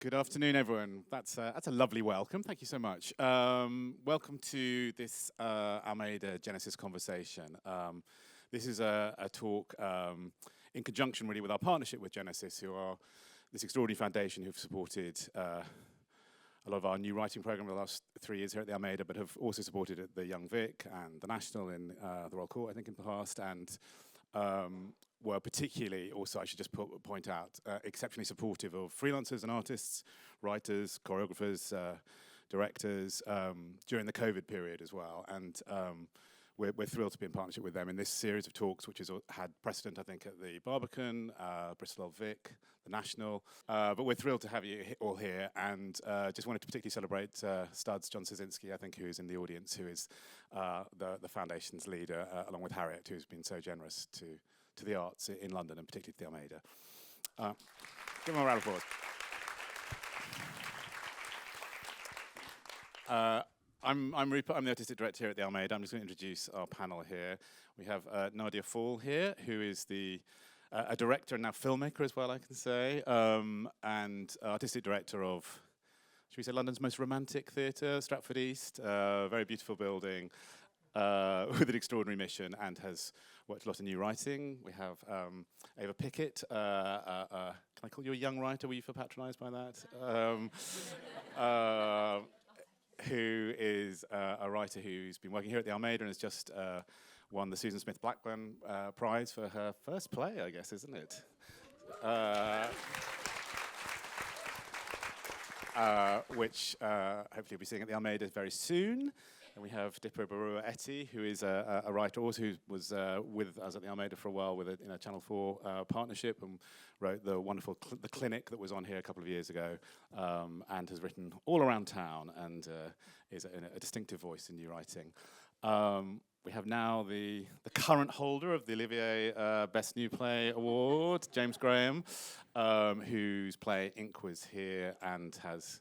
Good afternoon, everyone. That's a lovely welcome. Thank you so much. Welcome to this Almeida Genesis conversation. This is a talk in conjunction really with our partnership with Genesis, who are this extraordinary foundation who've supported a lot of our new writing program for the last 3 years here at the Almeida, but have also supported at the Young Vic and the National in the Royal Court, I think, in the past, and were particularly, also I should just point out, exceptionally supportive of freelancers and artists, writers, choreographers, directors, during the COVID period as well. And we're thrilled to be in partnership with them in this series of talks, which has had precedent, I think, at the Barbican, Bristol Old Vic, the National. But we're thrilled to have you all here, and just wanted to particularly celebrate Studs John Szynski, I think, who is in the audience, who is the Foundation's leader, along with Harriet, who's been so generous to the arts in London, and particularly to the Almeida. Give them a round of applause. I'm Rupert, I'm the Artistic Director here at the Almeida. I'm just going to introduce our panel here. We have Nadia here, who is a director and now filmmaker as well, I can say, and Artistic Director of, should we say, London's most romantic theatre, Stratford East, very beautiful building, with an extraordinary mission, and has worked a lot in new writing. We have Ava Pickett. Can I call you a young writer? Will you feel patronised by that? Who is a writer who's been working here at the Almeida and has just won the Susan Smith Blackburn Prize for her first play, I guess, isn't it? Which hopefully you'll be seeing at the Almeida very soon. And we have Dipo Baruwa-Etti, who is a writer also, who was with us at the Almeida for a while with a Channel 4 partnership, and wrote the wonderful The Clinic that was on here a couple of years ago, and has written all around town, and is a distinctive voice in new writing. We have now the current holder of the Olivier Best New Play Award, James Graham, whose play Ink was here and has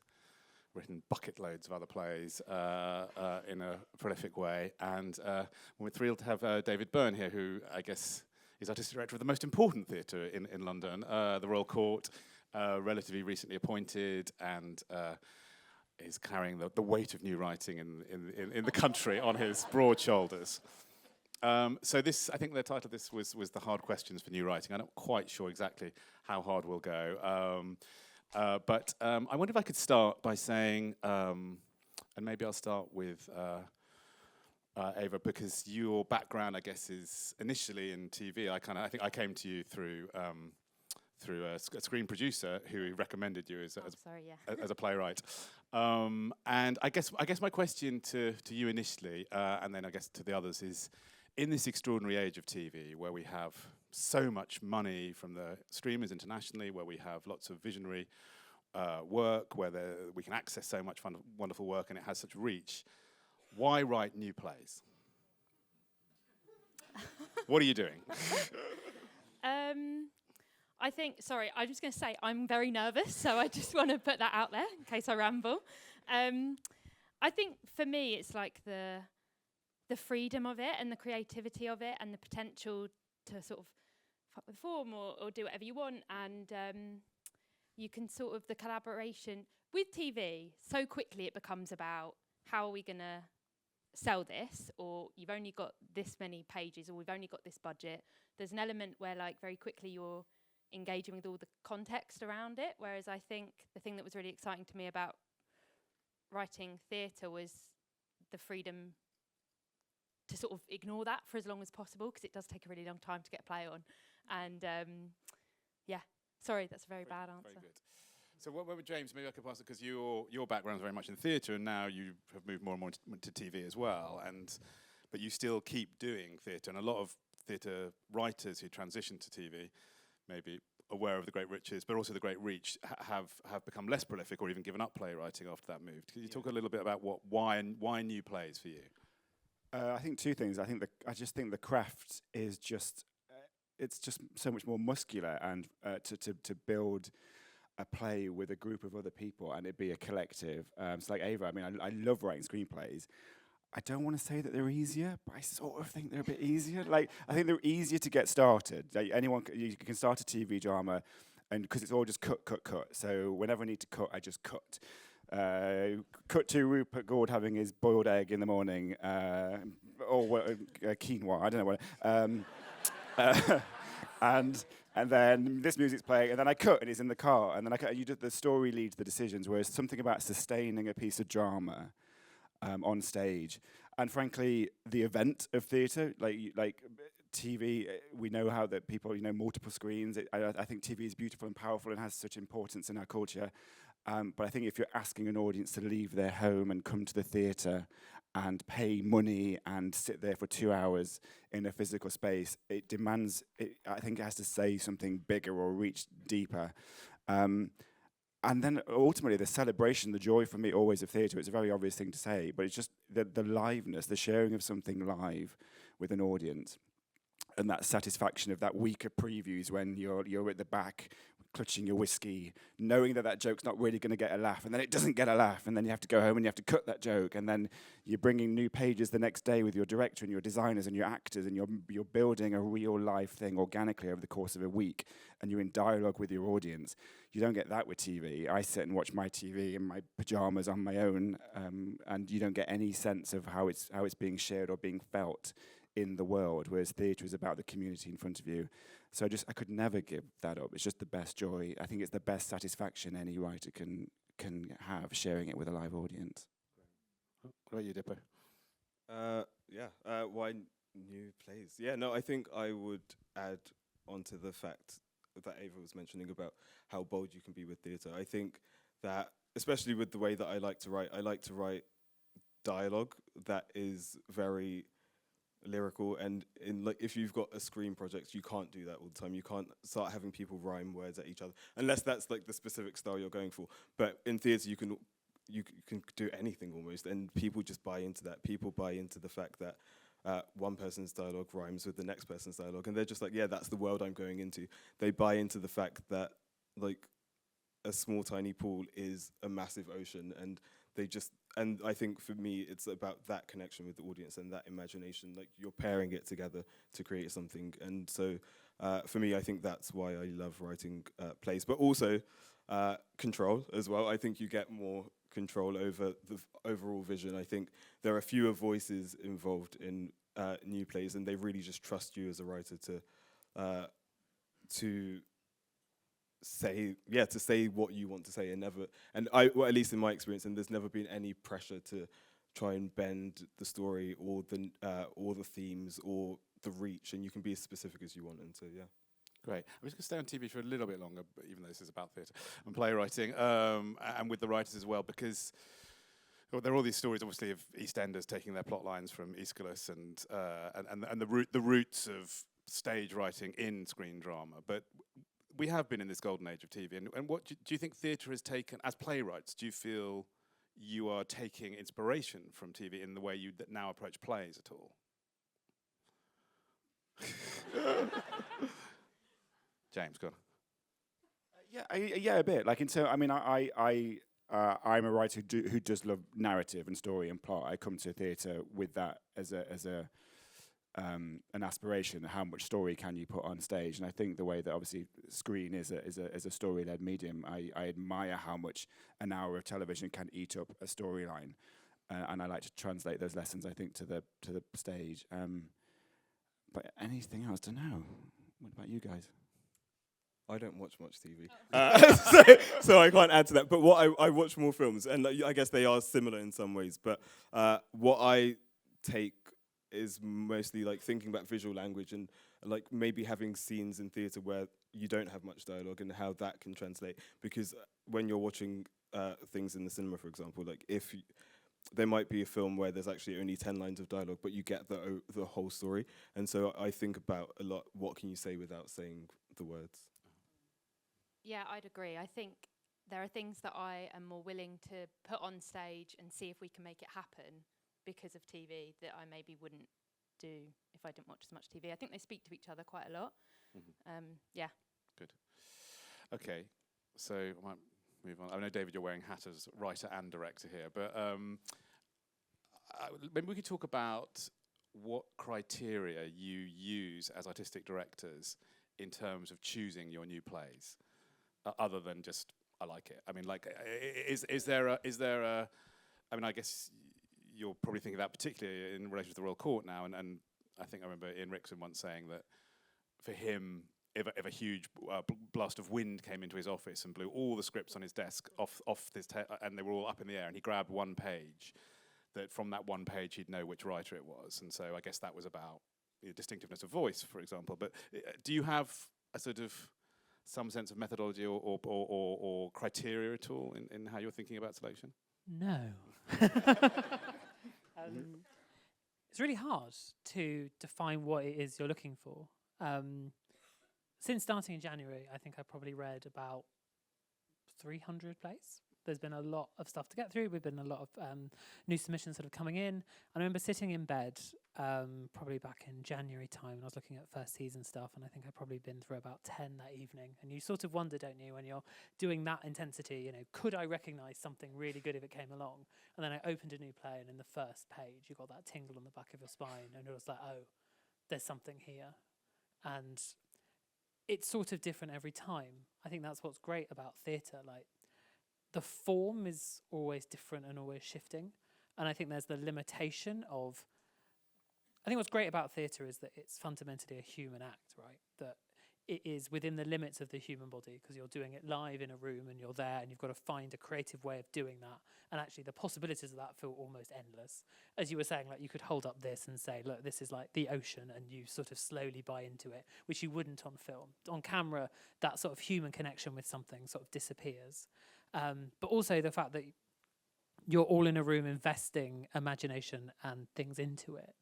written bucket loads of other plays in a prolific way. And we're thrilled to have David Byrne here, who I guess is Artistic Director of the most important theatre in London, the Royal Court, relatively recently appointed, and is carrying the weight of new writing in the country on his broad shoulders. So this, I think the title of this was The Hard Questions for New Writing. I'm not quite sure exactly how hard we'll go. But I wonder if I could start by saying, and maybe I'll start with Ava, because your background, I guess, is initially in TV. I think I came to you through a screen producer who recommended you as a playwright. And I guess my question to you initially, and then I guess to the others, is in this extraordinary age of TV, where we have so much money from the streamers internationally, where we have lots of visionary work, where we can access so much wonderful work, and it has such reach, why write new plays? What are you doing? I think, sorry, I'm just going to say I'm very nervous, so I just want to put that out there in case I ramble. I think for me it's like the freedom of it and the creativity of it and the potential to sort of fuck with form or do whatever you want, and you can sort of, the collaboration with TV, so quickly it becomes about how are we going to sell this, or you've only got this many pages, or we've only got this budget. There's an element where like very quickly you're engaging with all the context around it, whereas I think the thing that was really exciting to me about writing theatre was the freedom to sort of ignore that for as long as possible, because it does take a really long time to get a play on. And yeah, sorry, that's a very bad answer. Very good. So what would James, maybe I could pass it, because your background is very much in theatre, and now you have moved more and more to TV as well, but you still keep doing theatre, and a lot of theatre writers who transition to TV, maybe aware of the great riches, but also the great reach, have become less prolific or even given up playwriting after that move. Can you talk a little bit about why new plays for you? I think two things. I just think the craft is just it's just so much more muscular, and to build a play with a group of other people and it be a collective. So like Ava, I mean, I love writing screenplays. I don't want to say that they're easier, but I sort of think they're a bit easier. Like, I think they're easier to get started. Like you can start a TV drama and because it's all just cut. So whenever I need to cut, I just cut. Cut to Rupert Goold having his boiled egg in the morning, or quinoa, I don't know what. And then this music's playing, and then I cut, and it's in the car, and then the story leads the decisions. Whereas something about sustaining a piece of drama on stage, and frankly, the event of theatre, like TV, we know how that people, multiple screens. I think TV is beautiful and powerful and has such importance in our culture. But I think if you're asking an audience to leave their home and come to the theatre and pay money and sit there for 2 hours in a physical space, it demands, I think it has to say something bigger or reach deeper. And then ultimately the celebration, the joy for me always of theatre, it's a very obvious thing to say, but it's just the liveness, the sharing of something live with an audience. And that satisfaction of that week of previews when you're at the back clutching your whiskey, knowing that joke's not really going to get a laugh, and then it doesn't get a laugh, and then you have to go home and you have to cut that joke, and then you're bringing new pages the next day with your director and your designers and your actors, and you're building a real life thing organically over the course of a week, and you're in dialogue with your audience. You don't get that with TV. I sit and watch my TV in my pajamas on my own, and you don't get any sense of how it's being shared or being felt in the world, whereas theatre is about the community in front of you. So I could never give that up. It's just the best joy. I think it's the best satisfaction any writer can have, sharing it with a live audience. What about you, Dipo? Why new plays? Yeah, no, I think I would add onto the fact that Ava was mentioning about how bold you can be with theatre. I think that, especially with the way that I like to write dialogue that is very lyrical, and if you've got a screen project, you can't do that all the time. You can't start having people rhyme words at each other unless that's like the specific style you're going for. But in theatre, you can do anything almost, and people just buy into that. People buy into the fact that one person's dialogue rhymes with the next person's dialogue, and they're just like, yeah, that's the world I'm going into. They buy into the fact that like a small tiny pool is a massive ocean, and I think for me, it's about that connection with the audience and that imagination, like you're pairing it together to create something. And so for me, I think that's why I love writing plays, but also control as well. I think you get more control over the overall vision. I think there are fewer voices involved in new plays, and they really just trust you as a writer to say what you want to say, and at least in my experience, and there's never been any pressure to try and bend the story or the themes or the reach, and you can be as specific as you want. And so Great. I'm just going to stay on TV for a little bit longer, but even though this is about theatre and playwriting, and with the writers as well, because there are all these stories, obviously, of EastEnders taking their plot lines from Aeschylus and the roots of stage writing in screen drama, but we have been in this golden age of TV, and what do you think theatre has taken, as playwrights, do you feel you are taking inspiration from TV in the way you now approach plays at all? James, go on. Yeah, a bit. Like I'm a writer who does love narrative and story and plot. I come to theatre with that as an aspiration. How much story can you put on stage? And I think the way that obviously screen is a story-led medium, I admire how much an hour of television can eat up a storyline, and I like to translate those lessons, I think, to the stage. But anything else? Don't know. What about you guys? I don't watch much TV, so I can't add to that. But I watch more films, and I guess they are similar in some ways. But what I take is mostly like thinking about visual language and like maybe having scenes in theatre where you don't have much dialogue and how that can translate. Because when you're watching things in the cinema, for example, like there might be a film where there's actually only 10 lines of dialogue, but you get the whole story. And so I think about a lot, what can you say without saying the words? Yeah, I'd agree. I think there are things that I am more willing to put on stage and see if we can make it happen because of TV that I maybe wouldn't do if I didn't watch as much TV. I think they speak to each other quite a lot. Mm-hmm. Good. Okay, so I might move on. I know, David, you're wearing hat as writer and director here, but maybe we could talk about what criteria you use as artistic directors in terms of choosing your new plays. other than just I like it? I mean, like, is there a? I mean, I guess you're probably thinking that particularly in relation to the Royal Court now, and I think I remember Ian Rickson once saying that for him, if a huge blast of wind came into his office and blew all the scripts on his desk off his and they were all up in the air, and he grabbed one page, that from that one page he'd know which writer it was. And so I guess that was about distinctiveness of voice, for example. But do you have a sort of some sense of methodology or criteria at all in how you're thinking about selection? No. It's really hard to define what it is you're looking for. Since starting in January, I think I probably read about 300 plays. There's been a lot of stuff to get through. We've been a lot of new submissions sort of coming in. I remember sitting in bed probably back in January time, and I was looking at first season stuff, and I think I'd probably been through about 10 that evening. And you sort of wonder, don't you, when you're doing that intensity, you know, could I recognise something really good if it came along? And then I opened a new play, and in the first page, you got that tingle on the back of your spine, and it was like, oh, there's something here. And it's sort of different every time. I think that's what's great about theatre. Like, the form is always different and always shifting. And I think there's the limitation of, I think what's great about theatre is that it's fundamentally a human act, right? That it is within the limits of the human body, because you're doing it live in a room and you're there and you've got to find a creative way of doing that. And actually the possibilities of that feel almost endless. As you were saying, like, you could hold up this and say, look, this is like the ocean, and you sort of slowly buy into it, which you wouldn't on film. On camera, that sort of human connection with something sort of disappears. But also the fact that you're all in a room investing imagination and things into it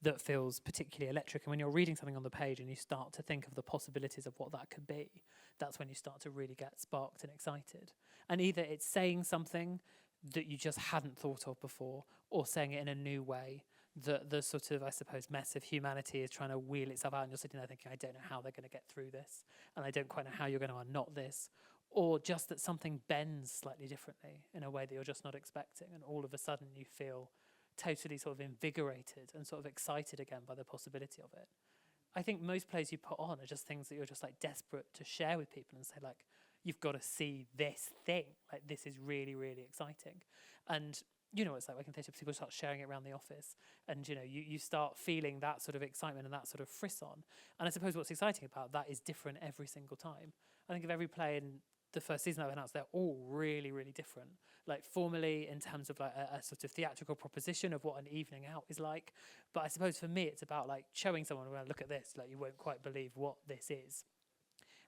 that feels particularly electric. And when you're reading something on the page and you start to think of the possibilities of what that could be, that's when you start to really get sparked and excited. And either it's saying something that you just hadn't thought of before, or saying it in a new way, that the sort of, I suppose, mess of humanity is trying to wheel itself out, and you're sitting there thinking, I don't know how they're going to get through this, and I don't quite know how you're going to unknot this. Or just that something bends slightly differently in a way that you're just not expecting, and all of a sudden you feel totally sort of invigorated and sort of excited again by the possibility of it. I think most plays you put on are just things that you're just like desperate to share with people and say, like, you've got to see this thing, like, this is really, really exciting. And you know, it's like working theatre, people start sharing it around the office, and you know, you start feeling that sort of excitement and that sort of frisson. And I suppose what's exciting about that is different every single time. I think of every play in the first season I've announced, they're all really, really different. Like, formally, in terms of like a sort of theatrical proposition of what an evening out is like. But I suppose for me, it's about like showing someone, well, look at this, like, you won't quite believe what this is.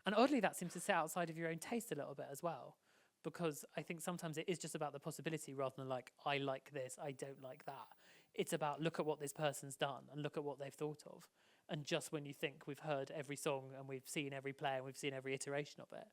And oddly, that seems to sit outside of your own taste a little bit as well, because I think sometimes it is just about the possibility rather than like, I like this, I don't like that. It's about, look at what this person's done and look at what they've thought of. And just when you think we've heard every song and we've seen every play and we've seen every iteration of it,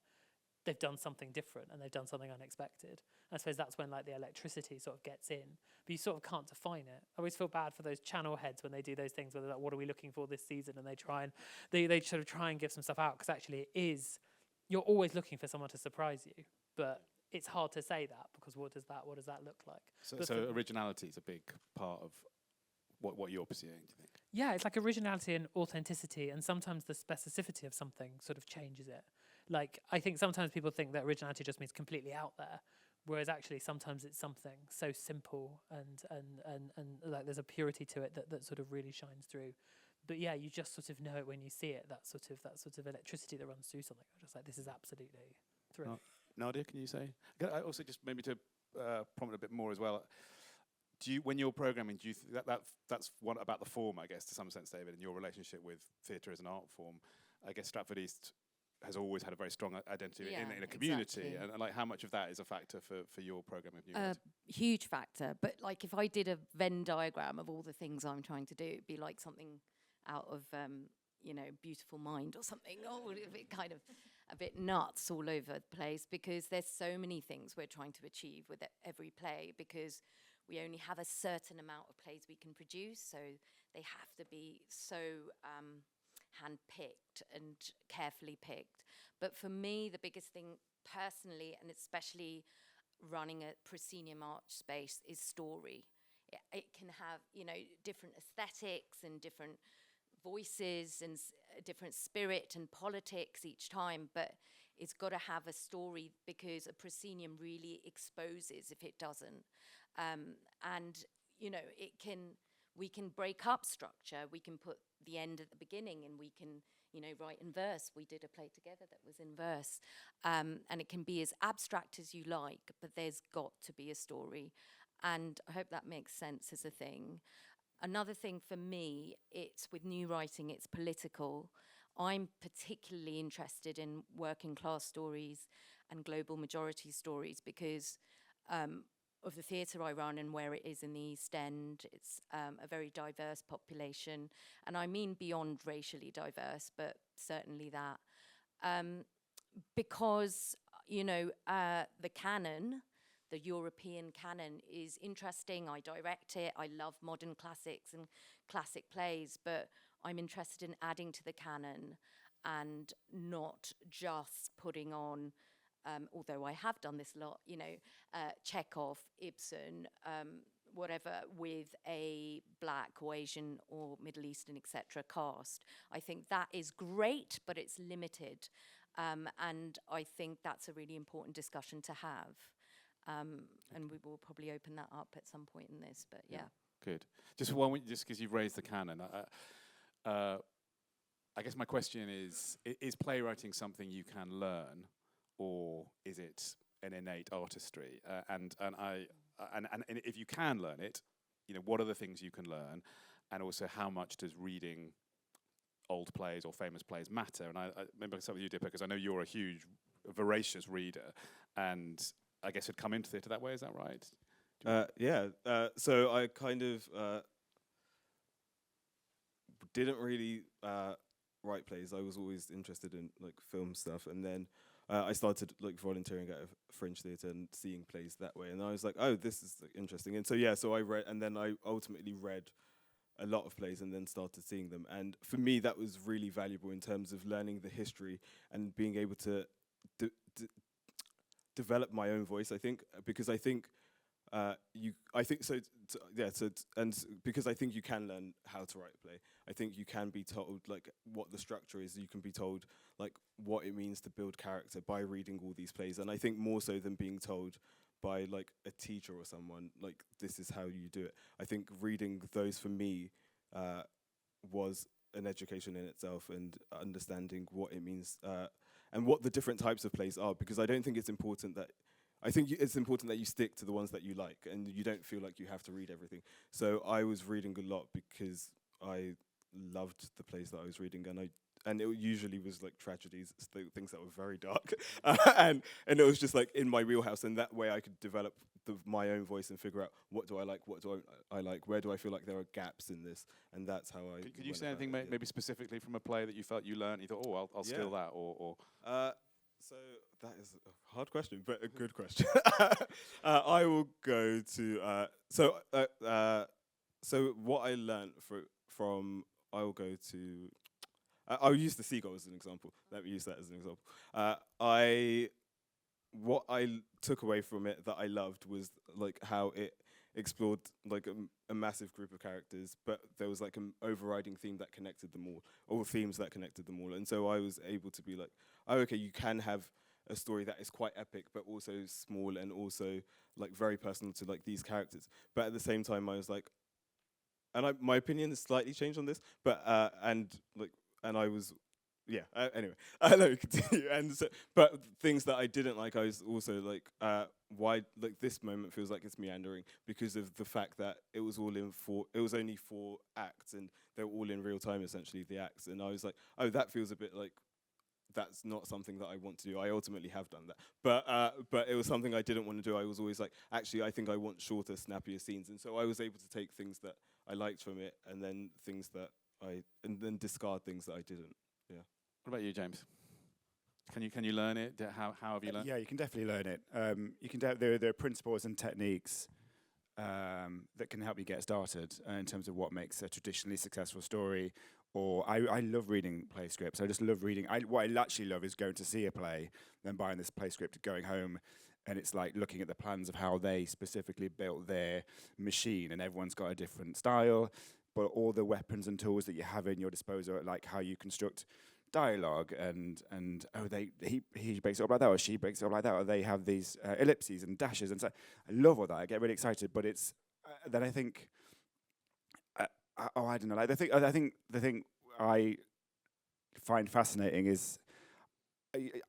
they've done something different and they've done something unexpected. And I suppose that's when like the electricity sort of gets in, but you sort of can't define it. I always feel bad for those channel heads when they do those things where they're like, what are we looking for this season? And they sort of try and give some stuff out, because actually it is, you're always looking for someone to surprise you, but it's hard to say that, because what does that look like? So originality is a big part of what you're pursuing, do you think? Yeah, it's like originality and authenticity, and sometimes the specificity of something sort of changes it. Like, I think sometimes people think that originality just means completely out there, whereas actually sometimes it's something so simple and like there's a purity to it that sort of really shines through. But yeah, you just sort of know it when you see it, that sort of electricity that runs through something. Just like, this is absolutely thrilling. Nadia, can you say? Also, just maybe to prompt a bit more as well. Do you, when you're programming, do you that's one about the form, I guess, to some sense, David, and your relationship with theatre as an art form? I guess Stratford East has always had a very strong identity in a community, exactly. and like, how much of that is a factor for your programming of new writers? Huge factor. But like, if I did a Venn diagram of all the things I'm trying to do, it'd be like something out of Beautiful Mind or something. Oh, kind of a bit nuts all over the place, because there's so many things we're trying to achieve with every play, because we only have a certain amount of plays we can produce, so they have to be so hand-picked and carefully picked. But for me, the biggest thing personally, and especially running a proscenium art space, is story. It can have, different aesthetics and different voices and different spirit and politics each time, but it's got to have a story, because a proscenium really exposes if it doesn't. And, you know, we can break up structure. We can put the end at the beginning, and we can, you know, write in verse. We did a play together that was in verse. And it can be as abstract as you like, but there's got to be a story. And I hope that makes sense as a thing. Another thing for me, it's with new writing, it's political. I'm particularly interested in working class stories and global majority stories because of the theatre I run and where it is in the East End. It's a very diverse population, and I mean beyond racially diverse, but certainly that. Because, you know, the canon, the European canon, is interesting. I direct it. I love modern classics and classic plays, but I'm interested in adding to the canon and not just putting on, although I have done this a lot, you know, Chekhov, Ibsen, whatever, with a Black or Asian or Middle Eastern, etc. cast. I think that is great, but it's limited. And I think that's a really important discussion to have. And we will probably open that up at some point in this, but yeah. Good. Just because you've raised the canon, I guess my question is playwriting something you can learn, or is it an innate artistry? And if you can learn it, you know, what are the things you can learn, and also how much does reading old plays or famous plays matter? And I remember something you did, because I know you're a huge, voracious reader, and I guess it'd come into theatre that way. Is that right? Yeah. So I kind of didn't really write plays. I was always interested in like film stuff, and then I started like volunteering at a Fringe theatre and seeing plays that way. And I was like, oh, this is like, interesting. And so yeah, so I read, and then I ultimately read a lot of plays and then started seeing them. And for me, that was really valuable in terms of learning the history and being able to develop my own voice, I think, because I think because I think you can learn how to write a play. I think you can be told like what the structure is. You can be told like what it means to build character by reading all these plays. And I think more so than being told by like a teacher or someone, like this is how you do it. I think reading those for me was an education in itself, and understanding what it means and what the different types of plays are, because I don't think it's important that it's important that you stick to the ones that you like and you don't feel like you have to read everything. So I was reading a lot because I loved the plays that I was reading, and it usually was like tragedies, things that were very dark, and it was just like in my wheelhouse, and that way I could develop my own voice and figure out what do I like, what do I like, where do I feel like there are gaps in this, and that's how I. Could you say anything maybe specifically from a play that you felt you learned? You thought, oh, I'll steal that, or. So that is a hard question, but a good question. I will go to so what I learned from I will go to. I'll use the seagull as an example. Let me use that as an example. What I took away from it that I loved was like how it explored like a massive group of characters, but there was like an overriding theme that connected them all themes that connected them all. And so I was able to be like, oh, okay, you can have a story that is quite epic, but also small and also like very personal to like these characters. But at the same time, I was like, and my opinion has slightly changed on this, but anyway, let me continue. And so, but things that I didn't like, I was also like, why? Like this moment feels like it's meandering because of the fact that it was only 4 acts, and they were all in real time, essentially the acts. And I was like, oh, that feels a bit like that's not something that I want to do. I ultimately have done that, but it was something I didn't want to do. I was always like, actually, I think I want shorter, snappier scenes, and so I was able to take things that I liked from it, and then then discard things that I didn't. Yeah. What about you, James? Can you learn it? How have you learned? Yeah, you can definitely learn it. You can there are principles and techniques that can help you get started in terms of what makes a traditionally successful story. Or I love reading play scripts. I just love reading. What I actually love is going to see a play, then buying this play script, going home, and it's like looking at the plans of how they specifically built their machine, and everyone's got a different style, but all the weapons and tools that you have in your disposal, like how you construct dialogue and oh he breaks it up like that, or she breaks it up like that, or they have these ellipses and dashes, and so I love all that. I get really excited, but it's then I think I don't know. Like I think the thing I find fascinating is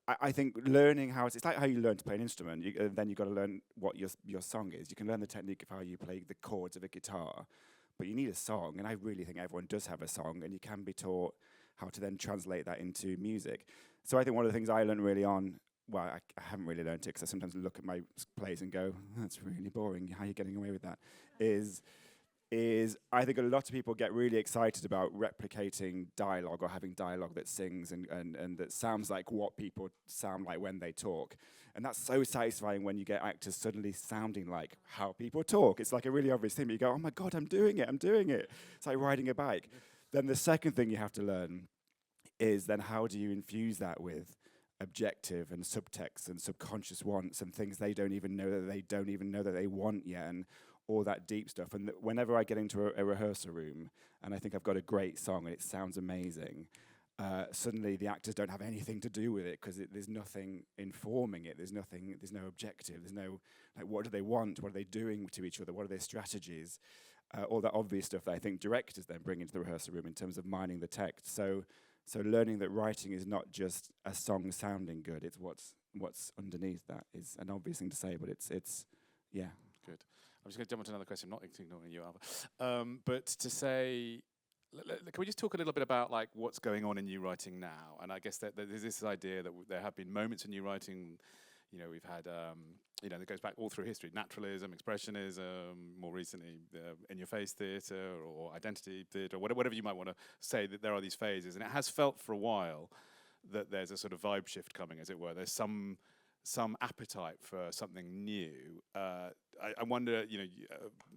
I think learning how it's like how you learn to play an instrument. Then you've got to learn what your song is. You can learn the technique of how you play the chords of a guitar, but you need a song, and I really think everyone does have a song, and you can be taught how to then translate that into music. So I think one of the things I learned really on, well, I haven't really learned it because I sometimes look at my plays and go, that's really boring, how are you getting away with that, is I think a lot of people get really excited about replicating dialogue or having dialogue that sings and that sounds like what people sound like when they talk. And that's so satisfying when you get actors suddenly sounding like how people talk. It's like a really obvious thing, but you go, oh my God, I'm doing it. It's like riding a bike. Then the second thing you have to learn is then how do you infuse that with objective and subtext and subconscious wants and things they don't even know that they want yet, and all that deep stuff. And whenever I get into a rehearsal room and I think I've got a great song and it sounds amazing, suddenly the actors don't have anything to do with it because there's nothing informing it. There's no objective. There's no, like, what do they want? What are they doing to each other? What are their strategies? All that obvious stuff that I think directors then bring into the rehearsal room in terms of mining the text. So learning that writing is not just a song sounding good. It's what's underneath that is an obvious thing to say, but it's yeah. Good. I'm just going to jump on to another question. I'm not ignoring you, Alva. But to say, can we just talk a little bit about like what's going on in new writing now? And I guess that there's this idea that there have been moments in new writing. You know, we've had, that goes back all through history: naturalism, expressionism, more recently, in-your-face theatre or identity theatre, or whatever you might want to say. That there are these phases, and it has felt for a while that there's a sort of vibe shift coming, as it were. There's some appetite for something new. I wonder,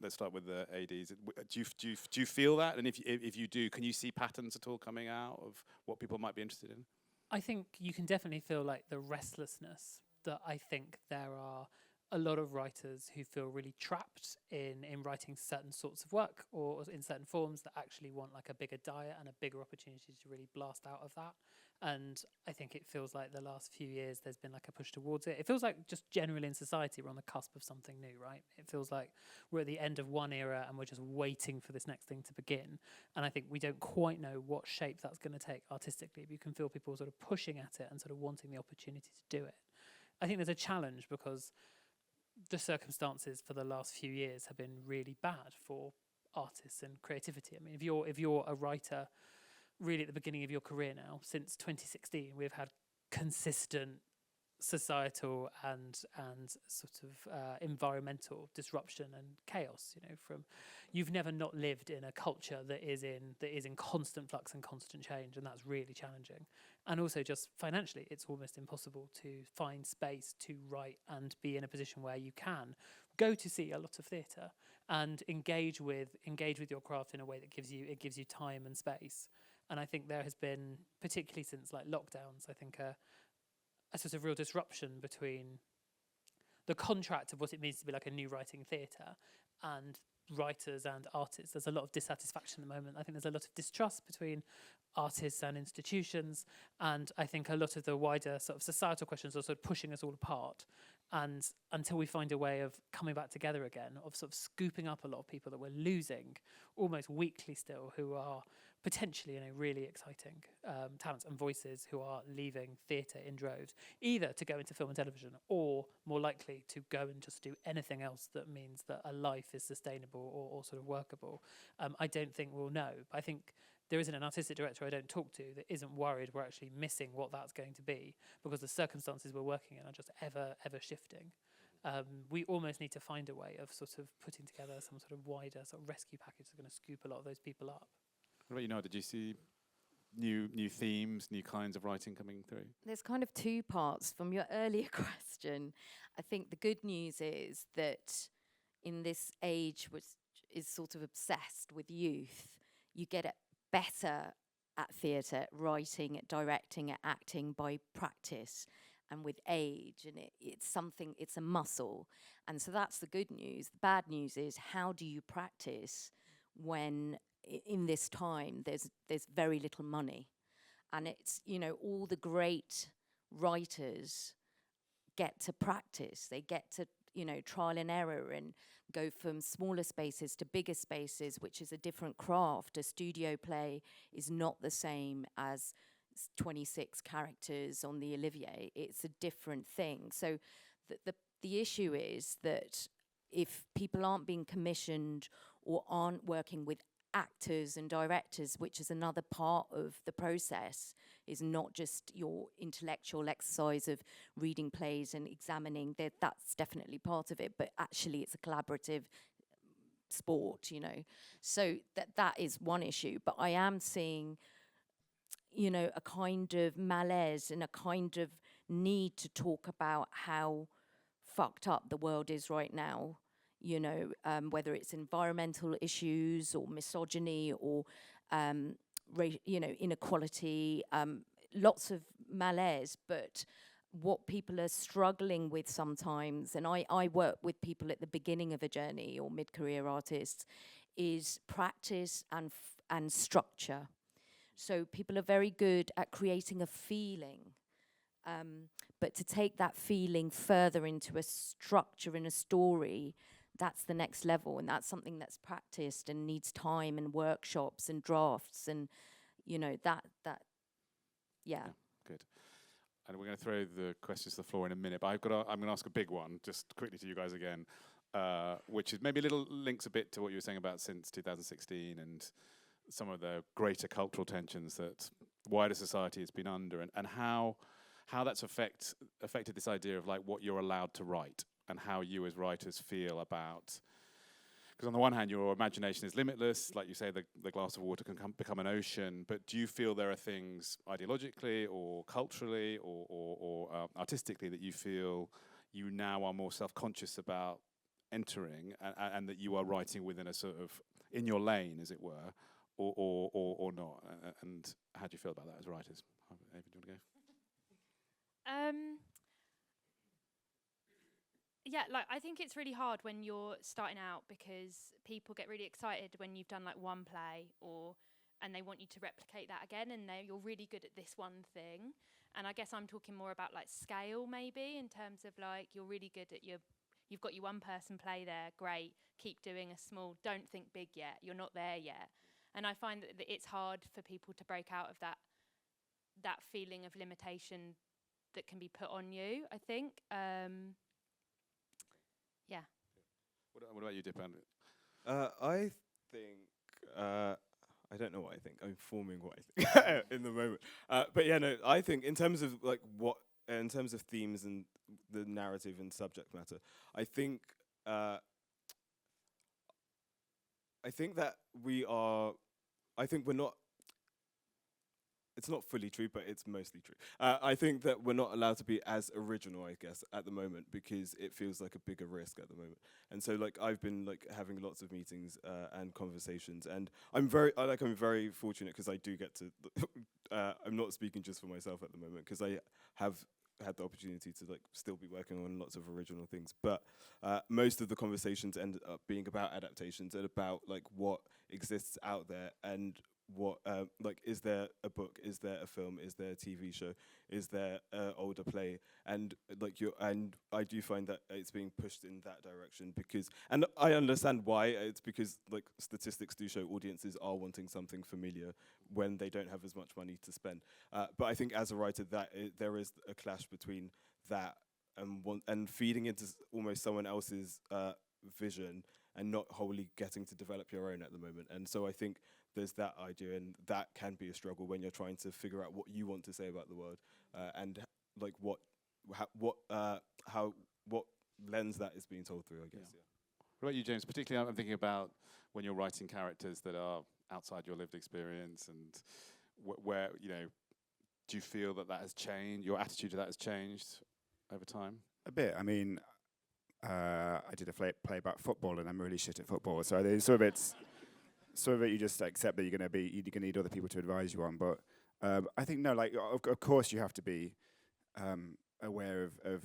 let's start with the ADs. Do you feel that? And if you do, can you see patterns at all coming out of what people might be interested in? I think you can definitely feel like the restlessness that I think there are a lot of writers who feel really trapped in writing certain sorts of work or in certain forms that actually want like a bigger diet and a bigger opportunity to really blast out of that. And I think it feels like the last few years there's been like a push towards it. It feels like just generally in society we're on the cusp of something new, right? It feels like we're at the end of one era and we're just waiting for this next thing to begin. And I think we don't quite know what shape that's going to take artistically, but you can feel people sort of pushing at it and sort of wanting the opportunity to do it. I think there's a challenge because the circumstances for the last few years have been really bad for artists and creativity. I mean, if you're a writer really at the beginning of your career now, since 2016, we've had consistent societal and sort of environmental disruption and chaos. From you've never not lived in a culture that is in constant flux and constant change, and that's really challenging. And also, just financially, it's almost impossible to find space to write and be in a position where you can go to see a lot of theatre and engage with your craft in a way that gives you time and space. And I think there has been, particularly since like lockdowns, I think a sort of real disruption between the contract of what it means to be like a new writing theatre and writers and artists. There's a lot of dissatisfaction at the moment. I think there's a lot of distrust between artists and institutions, and I think a lot of the wider sort of societal questions are sort of pushing us all apart. And until we find a way of coming back together again, of sort of scooping up a lot of people that we're losing almost weekly still, who are potentially really exciting talents and voices who are leaving theatre in droves, either to go into film and television or more likely to go and just do anything else that means that a life is sustainable or sort of workable. I don't think we'll know. I think there isn't an artistic director I don't talk to that isn't worried we're actually missing what that's going to be, because the circumstances we're working in are just ever shifting. We almost need to find a way of sort of putting together some sort of wider sort of rescue package that's going to scoop a lot of those people up. What about you, Nadia? Did you see new themes, new kinds of writing coming through? There's kind of two parts from your earlier question. I think the good news is that in this age which is sort of obsessed with youth, you get it better at theatre, at writing, at directing, at acting by practice and with age. And it's a muscle. And so that's the good news. The bad news is, how do you practice when in this time there's very little money? And it's, you know, all the great writers get to practice. They get to, you know, trial and error and go from smaller spaces to bigger spaces, which is a different craft. A studio play is not the same as 26 characters on the Olivier. It's a different thing. So the issue is that if people aren't being commissioned or aren't working with actors and directors, which is another part of the process, is not just your intellectual exercise of reading plays and examining, that's definitely part of it, but actually it's a collaborative sport, you know. So that is one issue. But I am seeing, you know, a kind of malaise and a kind of need to talk about how fucked up the world is right now, you know, whether it's environmental issues or misogyny or, you know, inequality, lots of malaise. But what people are struggling with sometimes, and I work with people at the beginning of a journey or mid-career artists, is practice and structure. So people are very good at creating a feeling, but to take that feeling further into a structure in a story, that's the next level, and that's something that's practiced and needs time and workshops and drafts, and you know yeah. Good. And we're going to throw the questions to the floor in a minute, but I'm going to ask a big one, just quickly to you guys again, which is maybe links a bit to what you were saying about since 2016 and some of the greater cultural tensions that wider society has been under, and how that's affected this idea of like what you're allowed to write and how you as writers feel about. Because on the one hand, your imagination is limitless, like you say, the glass of water can become an ocean, but do you feel there are things ideologically or culturally or artistically that you feel you now are more self-conscious about entering and that you are writing within a sort of, in your lane, as it were, or not? And how do you feel about that as writers? Ava, do you want to go? Yeah, like I think it's really hard when you're starting out because people get really excited when you've done like one play and they want you to replicate that again, and you're really good at this one thing. And I guess I'm talking more about like scale maybe, in terms of like you're really good at you've got your one person play there, great, keep doing a small, don't think big yet, you're not there yet. And I find that it's hard for people to break out of that feeling of limitation that can be put on you, I think. Yeah. What about you, Dipo? I think, I don't know what I think. I'm forming what I think in the moment. But yeah, no, I think in terms of like in terms of themes and the narrative and subject matter, I think that we're not. It's not fully true, but it's mostly true. I think that we're not allowed to be as original, I guess, at the moment, because it feels like a bigger risk at the moment. And so, like, I've been like having lots of meetings and conversations, and I'm very fortunate because I do get to. I'm not speaking just for myself at the moment because I have had the opportunity to like still be working on lots of original things. But most of the conversations end up being about adaptations and about like what exists out there and what like, is there a book, is there a film, is there a TV show, is there an older play, and like I do find that it's being pushed in that direction because, and I understand why. It's because like statistics do show audiences are wanting something familiar when they don't have as much money to spend, but I think as a writer there is a clash between that and feeding into almost someone else's vision and not wholly getting to develop your own at the moment. And so I think there's that idea, and that can be a struggle when you're trying to figure out what you want to say about the world, and like what lens that is being told through, I guess. Yeah. What about you, James? Particularly, I'm thinking about when you're writing characters that are outside your lived experience, and where, you know, do you feel that has changed? Your attitude to that has changed over time? A bit. I mean, I did a play about football, and I'm really shit at football. So there's sort of you just accept that you're gonna need other people to advise you on. But I think no, like of course you have to be aware of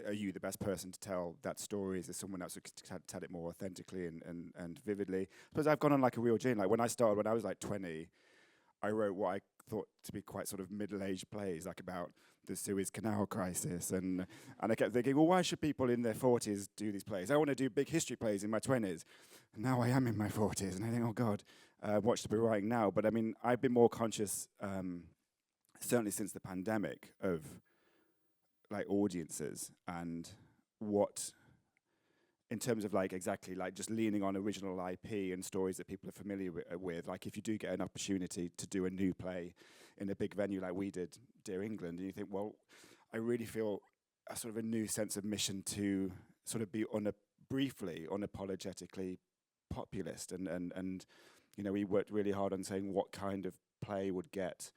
are you the best person to tell that story? Is there someone else who can tell it more authentically and vividly? Because I've gone on like a real journey. Like when I started, when I was like 20, I wrote what I thought to be quite sort of middle-aged plays, like about the Suez Canal crisis, and I kept thinking, well, why should people in their 40s do these plays? I want to do big history plays in my 20s. And now I am in my 40s, and I think, oh God, what should I be writing now? But I mean, I've been more conscious, certainly since the pandemic, of like audiences and what, in terms of like exactly like just leaning on original IP and stories that people are familiar with. Like if you do get an opportunity to do a new play in a big venue like we did, Dear England, and you think, well, I really feel a sort of a new sense of mission to sort of be briefly unapologetically populist, and you know, we worked really hard on saying what kind of play would get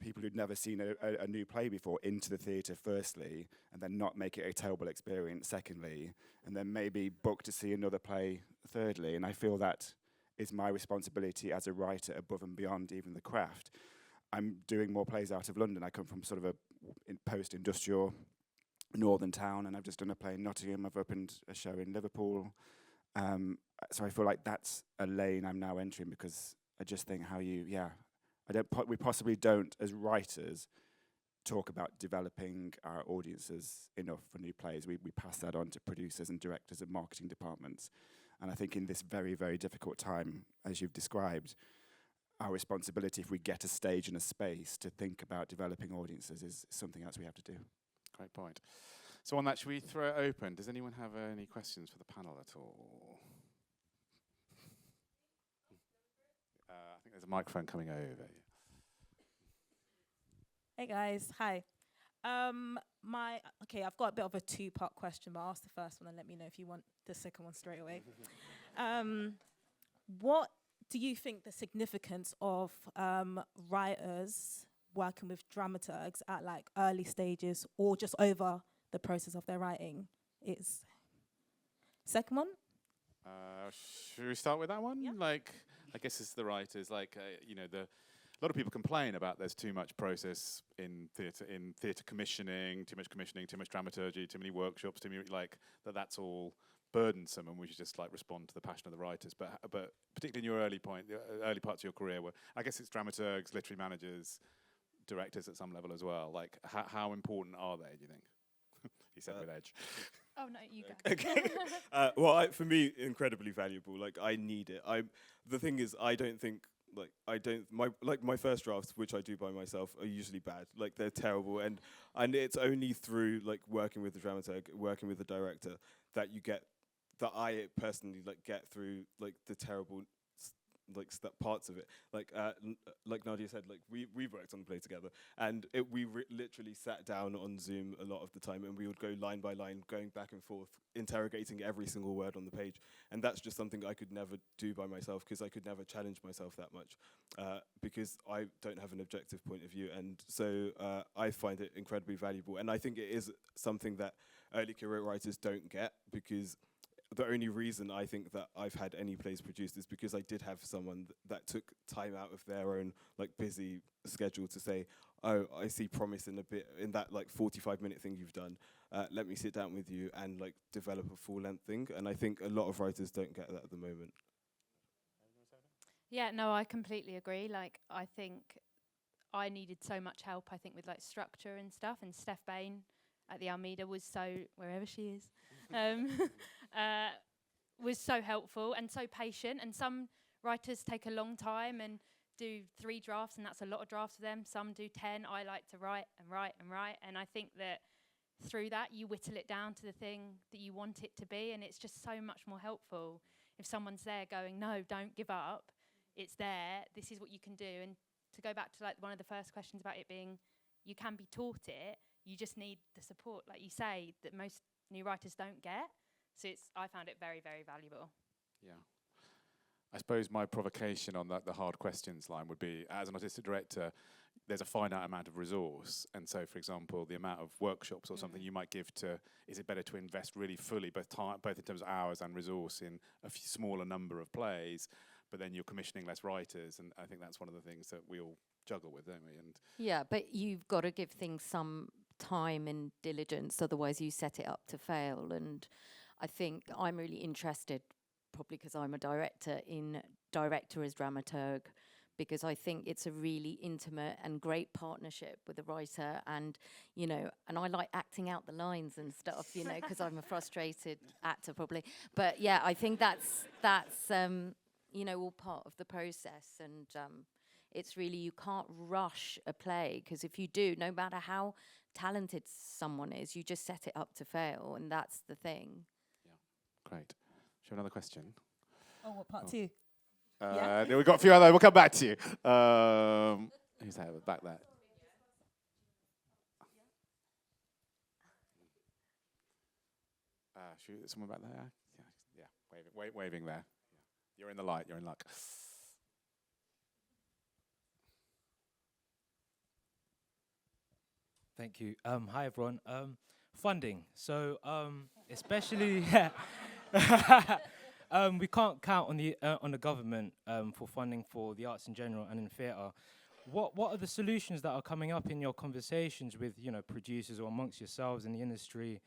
people who'd never seen a new play before into the theatre firstly, and then not make it a terrible experience secondly, and then maybe book to see another play thirdly. And I feel that is my responsibility as a writer above and beyond even the craft. I'm doing more plays out of London. I come from sort of a post-industrial northern town, and I've just done a play in Nottingham. I've opened a show in Liverpool. So I feel like that's a lane I'm now entering, because I just think we possibly don't, as writers, talk about developing our audiences enough for new plays. We pass that on to producers and directors and marketing departments. And I think in this very, very difficult time, as you've described, our responsibility, if we get a stage and a space to think about developing audiences, is something else we have to do. Great point. So on that, should we throw it open? Does anyone have any questions for the panel at all? I think there's a microphone coming over. Hey guys, hi. I've got a bit of a two-part question, but I'll ask the first one and let me know if you want the second one straight away. What do you think the significance of writers working with dramaturgs at like early stages or just over the process of their writing is? Second one? Should we start with that one? Yeah. Like, I guess it's the writers, like, a lot of people complain about there's too much process in theatre commissioning, too much dramaturgy, too many workshops, too many, like, that's all burdensome, and we should just like respond to the passion of the writers. But particularly in your early parts of your career, where I guess it's dramaturgs, literary managers, directors at some level as well. Like, how important are they, do you think? He said with edge. Oh no, you go. Okay. Well, for me, incredibly valuable. Like, I need it. The thing is, my first drafts, which I do by myself, are usually bad. Like, they're terrible, and it's only through like working with the dramaturg, working with the director, that I personally like get through like the terrible parts of it. Like Nadia said, like we worked on the play together, and we literally sat down on Zoom a lot of the time, and we would go line by line, going back and forth, interrogating every single word on the page. And that's just something I could never do by myself, because I could never challenge myself that much, because I don't have an objective point of view. And so I find it incredibly valuable, and I think it is something that early career writers don't get, because the only reason I think that I've had any plays produced is because I did have someone that took time out of their own like busy schedule to say, oh, I see promise in that like 45-minute thing you've done. Let me sit down with you and like develop a full-length thing. And I think a lot of writers don't get that at the moment. Yeah, no, I completely agree. Like, I think I needed so much help, I think, with like structure and stuff. And Steph Bain at the Almeida was wherever she is, was so helpful and so patient. And some writers take a long time and do 3 drafts, and that's a lot of drafts for them. Some do 10. I like to write and write and write. And I think that through that, you whittle it down to the thing that you want it to be. And it's just so much more helpful if someone's there going, no, don't give up. It's there. This is what you can do. And to go back to like one of the first questions about it being, you can be taught it. You just need the support, like you say, that most new writers don't get. So I found it very, very valuable. Yeah. I suppose my provocation on the hard questions line would be, as an artistic director, there's a finite amount of resource. And so, for example, the amount of workshops or something you might give to, is it better to invest really fully, both in terms of hours and resource, in a smaller number of plays, but then you're commissioning less writers. And I think that's one of the things that we all juggle with, don't we? And yeah, but you've got to give things some time and diligence, otherwise you set it up to fail. And I think I'm really interested, probably because I'm a director, in director as dramaturg, because I think it's a really intimate and great partnership with the writer, and and I like acting out the lines and stuff, because I'm a frustrated actor probably. But yeah, I think that's all part of the process, and it's really, you can't rush a play, because if you do, no matter how talented someone is, you just set it up to fail, and that's the thing. Yeah, great. Should we have another question? Oh, what part two? Yeah, we've got a few other. We'll come back to you. Who's that back there? Someone back there? Yeah, waving there. Yeah. You're in the light. You're in luck. Thank you. Hi, everyone. Funding. So, especially, we can't count on the government for funding for the arts in general and in theatre. What are the solutions that are coming up in your conversations with producers or amongst yourselves in the industry?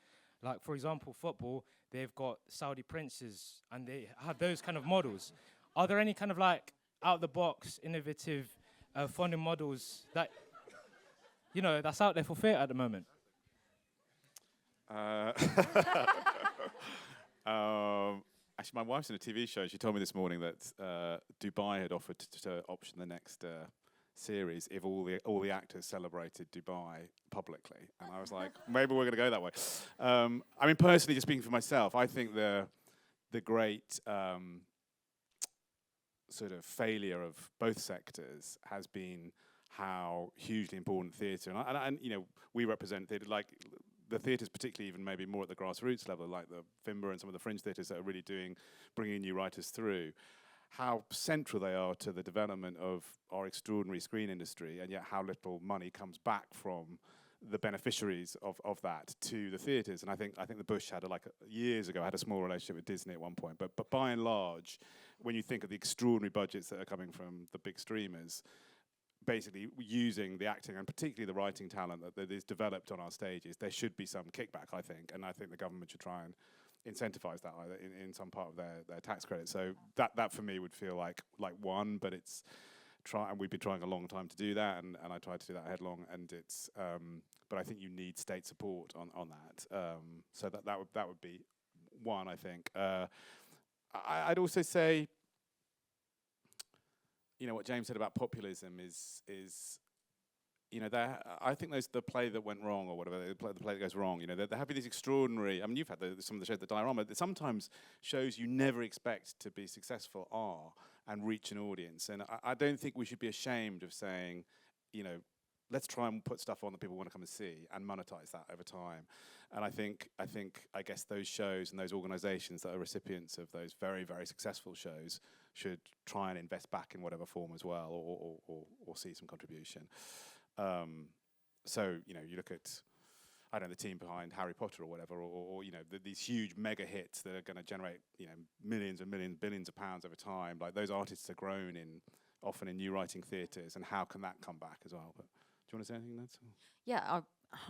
Like, for example, football, they've got Saudi princes and they have those kind of models. Are there any kind of like out-the-box, innovative funding models that that's out there for theatre at the moment? Actually, my wife's in a TV show. She told me this morning that Dubai had offered to option the next series if all the actors celebrated Dubai publicly, and I was like, maybe we're going to go that way. I mean, personally, just speaking for myself, I think the great sort of failure of both sectors has been how hugely important theatre, and we represent theatre, like the theatres particularly, even maybe more at the grassroots level, like the Fimber and some of the fringe theatres that are really bringing new writers through, how central they are to the development of our extraordinary screen industry, and yet how little money comes back from the beneficiaries of that to the theatres. And I think the Bush had years ago had a small relationship with Disney at one point, but by and large, when you think of the extraordinary budgets that are coming from the big streamers, basically using the acting and particularly the writing talent that is developed on our stages, there should be some kickback, I think, and I think the government should try and incentivise that either in some part of their tax credit. So that for me would feel like one, but it's and we've been trying a long time to do that, and I tried to do that headlong, and it's but I think you need state support on that. So that would be one, I think. I'd also say, what James said about populism is I think the play that went wrong, or whatever, the play that goes wrong, there have been these extraordinary, I mean, you've had some of the shows, the diorama, that sometimes shows you never expect to be successful are and reach an audience. And I don't think we should be ashamed of saying, let's try and put stuff on that people want to come and see and monetize that over time. And I guess those shows and those organizations that are recipients of those very, very successful shows should try and invest back in whatever form as well, or see some contribution. So, you look at, I don't know, the team behind Harry Potter or whatever, or these huge mega hits that are going to generate, millions and millions, billions of pounds over time. Like, those artists are grown often in new writing theatres, and how can that come back as well? But do you want to say anything, Ned? Yeah, I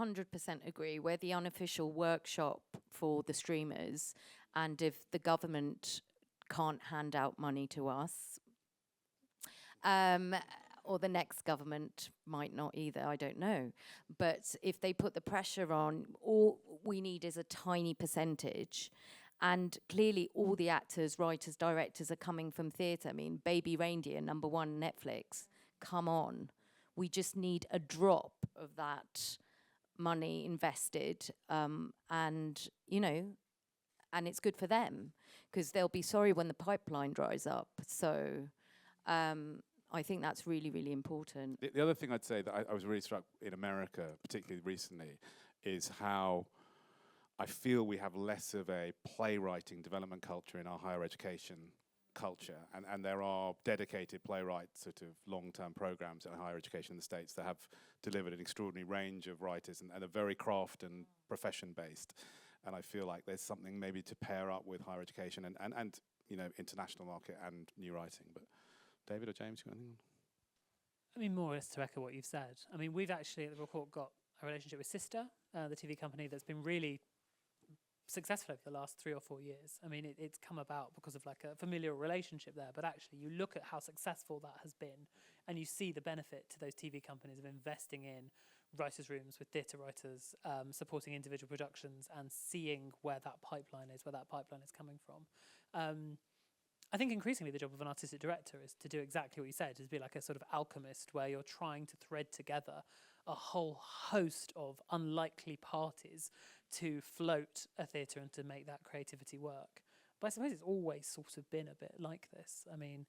100% agree. We're the unofficial workshop for the streamers, and if the government can't hand out money to us, or the next government might not either, I don't know. But if they put the pressure on, all we need is a tiny percentage. And clearly all the actors, writers, directors are coming from theatre. I mean, Baby Reindeer, #1 Netflix, come on. We just need a drop of that money invested, and it's good for them, because they'll be sorry when the pipeline dries up. So I think that's really, really important. The other thing I'd say that I was really struck in America, particularly recently, is how I feel we have less of a playwriting development culture in our higher education culture, and there are dedicated playwrights sort of long-term programs in higher education in the States that have delivered an extraordinary range of writers and are very craft and profession-based. And I feel like there's something maybe to pair up with higher education and international market and new writing. But David or James, you got anything? I mean, more or less to echo what you've said. I mean, we've actually at the Report got a relationship with Sister, the TV company that's been really successful over the last 3 or 4 years. I mean, it's come about because of like a familial relationship there, but actually you look at how successful that has been and you see the benefit to those TV companies of investing in writers' rooms with theatre writers, supporting individual productions and seeing where that pipeline is coming from. I think increasingly the job of an artistic director is to do exactly what you said, is be like a sort of alchemist where you're trying to thread together a whole host of unlikely parties to float a theatre and to make that creativity work. But I suppose it's always sort of been a bit like this. I mean,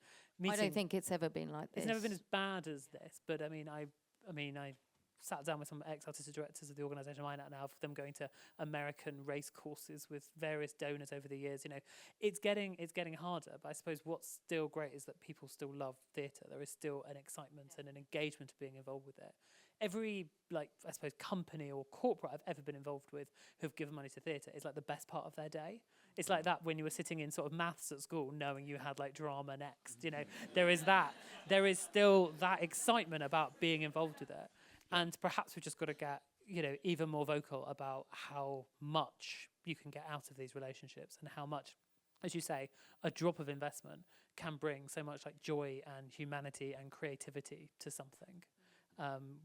I don't think it's ever been like this. It's never been as bad as this, but I mean, I sat down with some ex-artistic directors of the organisation I'm at now, for them going to American race courses with various donors over the years. You know, it's getting harder, but I suppose what's still great is that people still love theatre. There is still an excitement and an engagement of being involved with it. Every, like, I suppose, company or corporate I've ever been involved with who've given money to theatre is like the best part of their day. It's like that when you were sitting in sort of maths at school, knowing you had like drama next. You know, there is still that excitement about being involved with it. And perhaps we've just got to get, you know, even more vocal about how much you can get out of these relationships and how much, as you say, a drop of investment can bring so much like joy and humanity and creativity to something.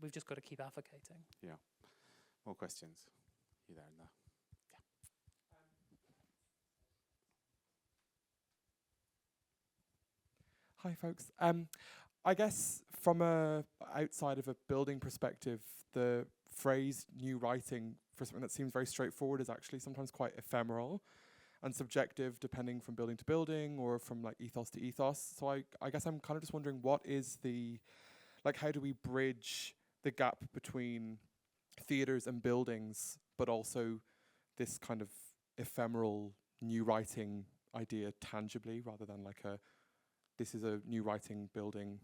We've just got to keep advocating. Yeah. More questions? You there in there? Hi, folks. I guess from outside of a building perspective, the phrase new writing for something that seems very straightforward is actually sometimes quite ephemeral and subjective, depending from building to building or from like ethos to ethos. So I guess I'm kind of just wondering, what is how do we bridge the gap between theatres and buildings, but also this kind of ephemeral new writing idea tangibly, rather than like this is a new writing building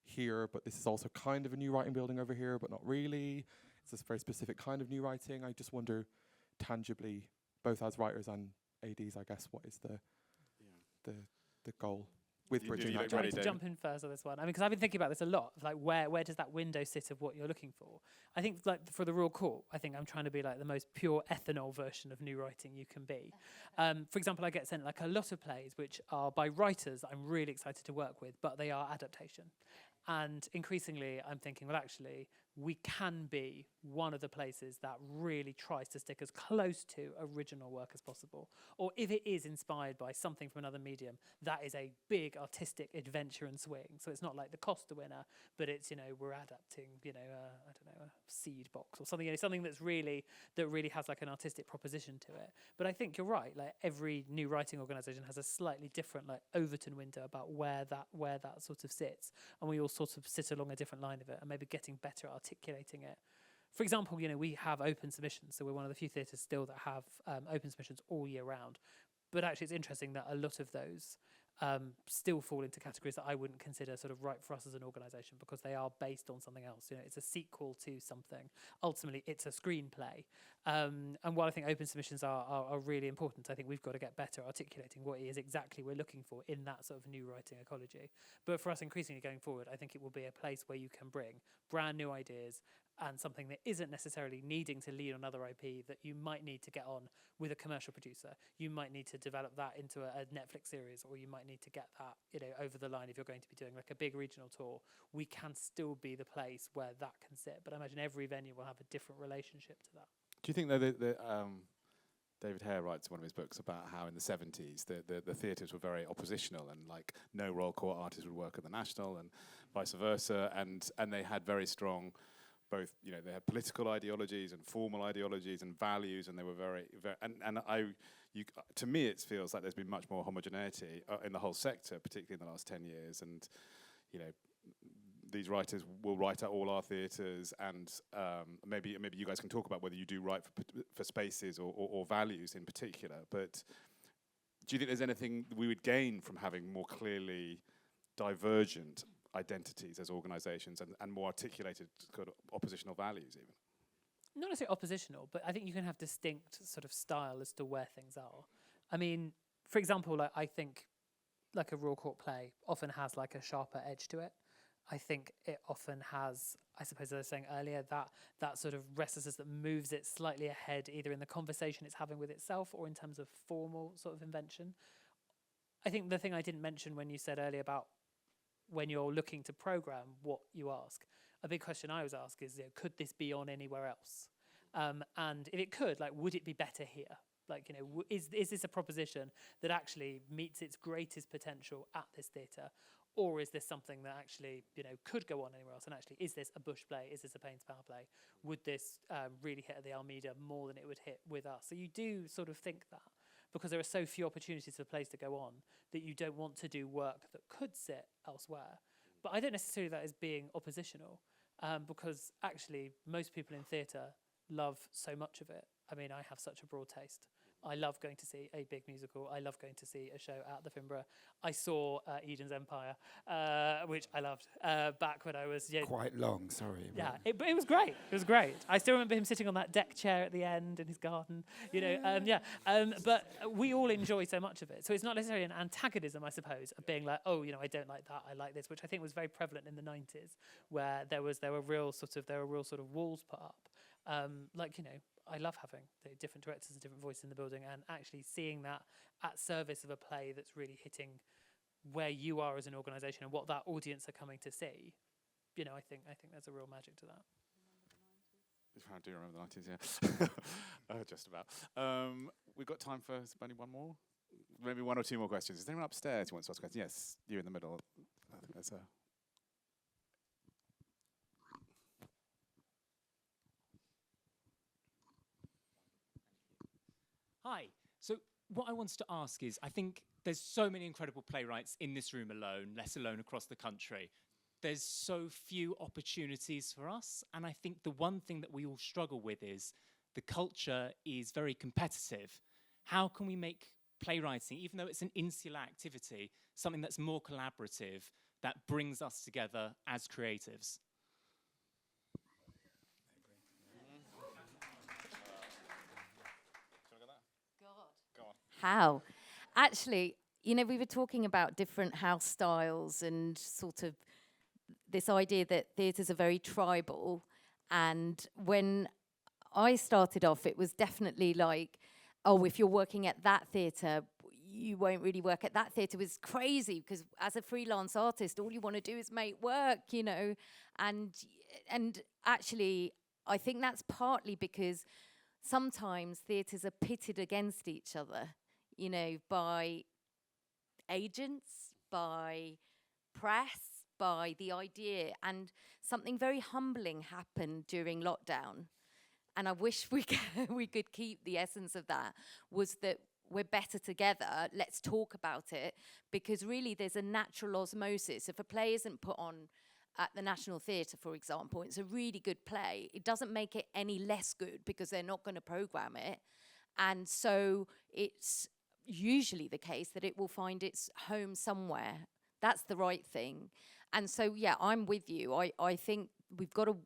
here, but this is also kind of a new writing building over here, but not really. It's this very specific kind of new writing. I just wonder, tangibly, both as writers and ADs, I guess, what is the goal with bridging that gap? I'd like to jump in first on this one. I mean, because I've been thinking about this a lot. Like, where does that window sit of what you're looking for? I think, like, for the Royal Court, I think I'm trying to be like the most pure ethanol version of new writing you can be. For example, I get sent like a lot of plays which are by writers I'm really excited to work with, but they are adaptation. And increasingly, I'm thinking, well, actually, we can be one of the places that really tries to stick as close to original work as possible. Or if it is inspired by something from another medium, that is a big artistic adventure and swing. So it's not like the Costa winner, but it's, you know, we're adapting, you know, a seed box or something, you know, something that really has like an artistic proposition to it. But I think you're right, like every new writing organisation has a slightly different like Overton window about where that sort of sits. And we all sort of sit along a different line of it and maybe getting better at articulating it. For example, you know, we have open submissions, so we're one of the few theatres still that have open submissions all year round. But actually it's interesting that a lot of those still fall into categories that I wouldn't consider sort of right for us as an organisation, because they are based on something else. You know, it's a sequel to something. Ultimately, it's a screenplay. And while I think open submissions are really important, I think we've got to get better at articulating what it is exactly we're looking for in that sort of new writing ecology. But for us increasingly going forward, I think it will be a place where you can bring brand new ideas and something that isn't necessarily needing to lean on other IP that you might need to get on with a commercial producer. You might need to develop that into a Netflix series, or you might need to get that, you know, over the line if you're going to be doing like a big regional tour. We can still be the place where that can sit, but I imagine every venue will have a different relationship to that. Do you think though that David Hare writes in one of his books about how in the 70s the theatres were very oppositional, and like no Royal Court artist would work at the National and vice versa, and they had very strong, both, you know, they had political ideologies and formal ideologies and values, and they were very to me it feels like there's been much more homogeneity in the whole sector, particularly in the last 10 years, and you know, these writers will write at all our theatres, and maybe you guys can talk about whether you do write for spaces or values in particular, but do you think there's anything we would gain from having more clearly divergent identities as organisations and more articulated kind of oppositional values even? Not necessarily oppositional, but I think you can have distinct sort of style as to where things are. I mean, for example, like, I think like a Royal Court play often has like a sharper edge to it. I think it often has, I suppose as I was saying earlier, that sort of restlessness that moves it slightly ahead, either in the conversation it's having with itself or in terms of formal sort of invention. I think the thing I didn't mention when you said earlier about when you're looking to program what you ask, a big question I always ask is, could this be on anywhere else? And if it could, like, would it be better here? Like, is this a proposition that actually meets its greatest potential at this theatre? Or is this something that actually, could go on anywhere else? And actually, is this a Bush play? Is this a Payne's Power play? Would this really hit at the Almeida more than it would hit with us? So you do sort of think that, because there are so few opportunities for plays to go on, that you don't want to do work that could sit elsewhere. But I don't necessarily that as being oppositional, because actually most people in theatre love so much of it. I mean, I have such a broad taste. I love going to see a big musical. I love going to see a show at the Finborough. I saw Eden's Empire, which I loved back when I was... Quite long, sorry. Yeah, but it was great. It was great. I still remember him sitting on that deck chair at the end in his garden, but we all enjoy so much of it. So it's not necessarily an antagonism, I suppose, of being like, oh, I don't like that, I like this, which I think was very prevalent in the 90s, where there were real sort of walls put up. I love having the different directors and different voices in the building, and actually seeing that at service of a play that's really hitting where you are as an organisation and what that audience are coming to see. I think there's a real magic to that. I do remember the 90s, yeah. Just about. We've got time for only one more, maybe one or two more questions. Is there anyone upstairs who wants to ask a question? Yes, you in the middle. I think that's Hi. So what I wanted to ask is, I think there's so many incredible playwrights in this room alone, let alone across the country. There's so few opportunities for us. And I think the one thing that we all struggle with is the culture is very competitive. How can we make playwriting, even though it's an insular activity, something that's more collaborative, that brings us together as creatives? How? Actually, we were talking about different house styles and sort of this idea that theatres are very tribal. And when I started off, it was definitely like, oh, if you're working at that theatre, you won't really work at that theatre. It was crazy, because as a freelance artist, all you want to do is make work, And actually, I think that's partly because sometimes theatres are pitted against each other, by agents, by press, by the idea. And something very humbling happened during lockdown. And I wish we could keep the essence of that, was that we're better together, let's talk about it, because really there's a natural osmosis. If a play isn't put on at the National Theatre, for example, it's a really good play, it doesn't make it any less good because they're not going to programme it. And so it's usually the case that it will find its home somewhere. That's the right thing. And so, yeah, I'm with you. I think we've got to,